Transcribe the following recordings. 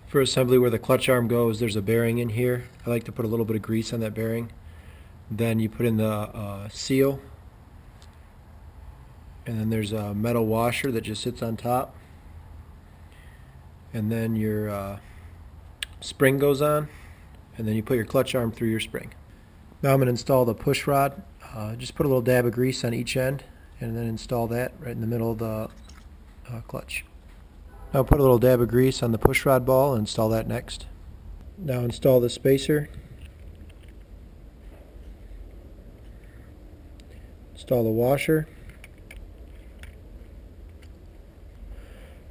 For assembly where the clutch arm goes, there's a bearing in here. I like to put a little bit of grease on that bearing. Then you put in the seal, and then there's a metal washer that just sits on top, and then your spring goes on, and then you put your clutch arm through your spring. Now I'm going to install the push rod. Just put a little dab of grease on each end and then install that right in the middle of the clutch. Now put a little dab of grease on the push rod ball and install that next. Now install the spacer. Install the washer.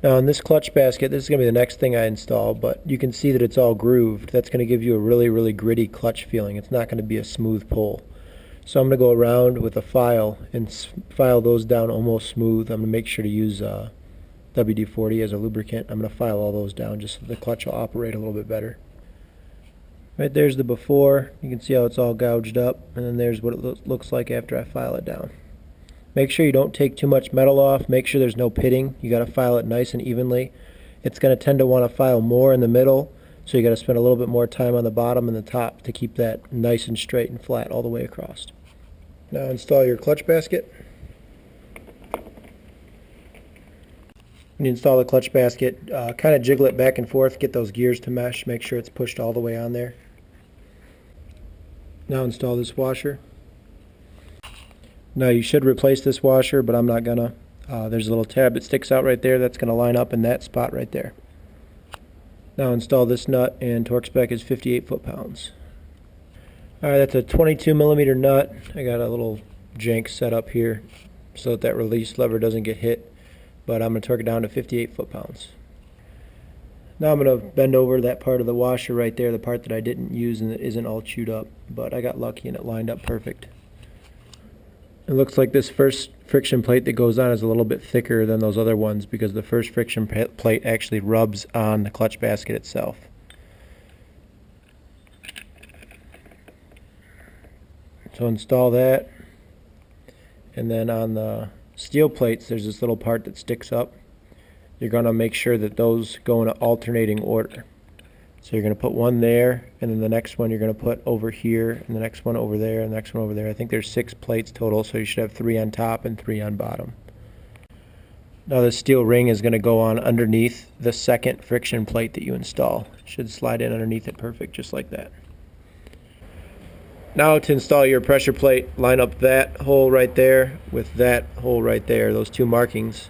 Now in this clutch basket, this is going to be the next thing I install, but you can see that it's all grooved. That's going to give you a really gritty clutch feeling. It's not going to be a smooth pull. So I'm going to go around with a file and file those down almost smooth. I'm going to make sure to use WD-40 as a lubricant. I'm going to file all those down just so the clutch will operate a little bit better. Right there's the before. You can see how it's all gouged up, and then there's what it looks like after I file it down. Make sure you don't take too much metal off. Make sure there's no pitting. You got to file it nice and evenly. It's going to tend to want to file more in the middle, so you got to spend a little bit more time on the bottom and the top to keep that nice and straight and flat all the way across. Now install your clutch basket. When you install the clutch basket, kind of jiggle it back and forth, get those gears to mesh, make sure it's pushed all the way on there. Now install this washer. Now you should replace this washer, but I'm not gonna. There's a little tab that sticks out right there that's gonna line up in that spot right there. Now install this nut, and torque spec is 58 foot-pounds. Alright, that's a 22 millimeter nut. I got a little jank set up here so that that release lever doesn't get hit, but I'm going to torque it down to 58 foot-pounds. Now I'm going to bend over that part of the washer right there, the part that I didn't use and that isn't all chewed up, but I got lucky and it lined up perfect. It looks like this first friction plate that goes on is a little bit thicker than those other ones because the first friction plate actually rubs on the clutch basket itself. So install that, and then on the steel plates there's this little part that sticks up. You're going to make sure that those go in an alternating order. So you're going to put one there, and then the next one you're going to put over here, and the next one over there, and the next one over there. I think there's 6 plates total, so you should have 3 on top and 3 on bottom. Now the steel ring is going to go on underneath the second friction plate that you install. It should slide in underneath it perfect, just like that. Now to install your pressure plate, line up that hole right there with that hole right there, those 2 markings.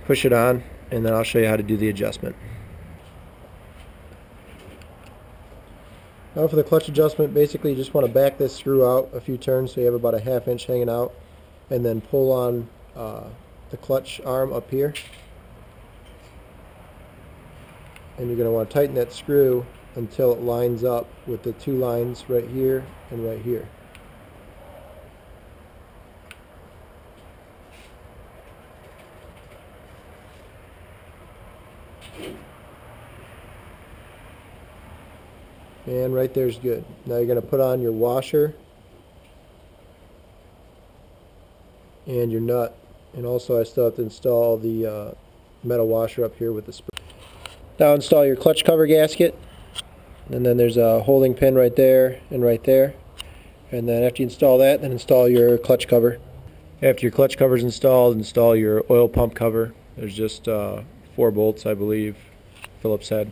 Push it on, and then I'll show you how to do the adjustment. Now for the clutch adjustment, basically you just want to back this screw out a few turns so you have about a 1/2 inch hanging out, and then pull on the clutch arm up here. And you're going to want to tighten that screw until it lines up with the 2 lines right here and right here. And right there's good. Now you're going to put on your washer and your nut, and also I still have to install the metal washer up here with the spring. Now install your clutch cover gasket. And then there's a holding pin right there and right there. And then after you install that, then install your clutch cover. After your clutch cover is installed, install your oil pump cover. There's just 4 bolts, I believe, Phillips head.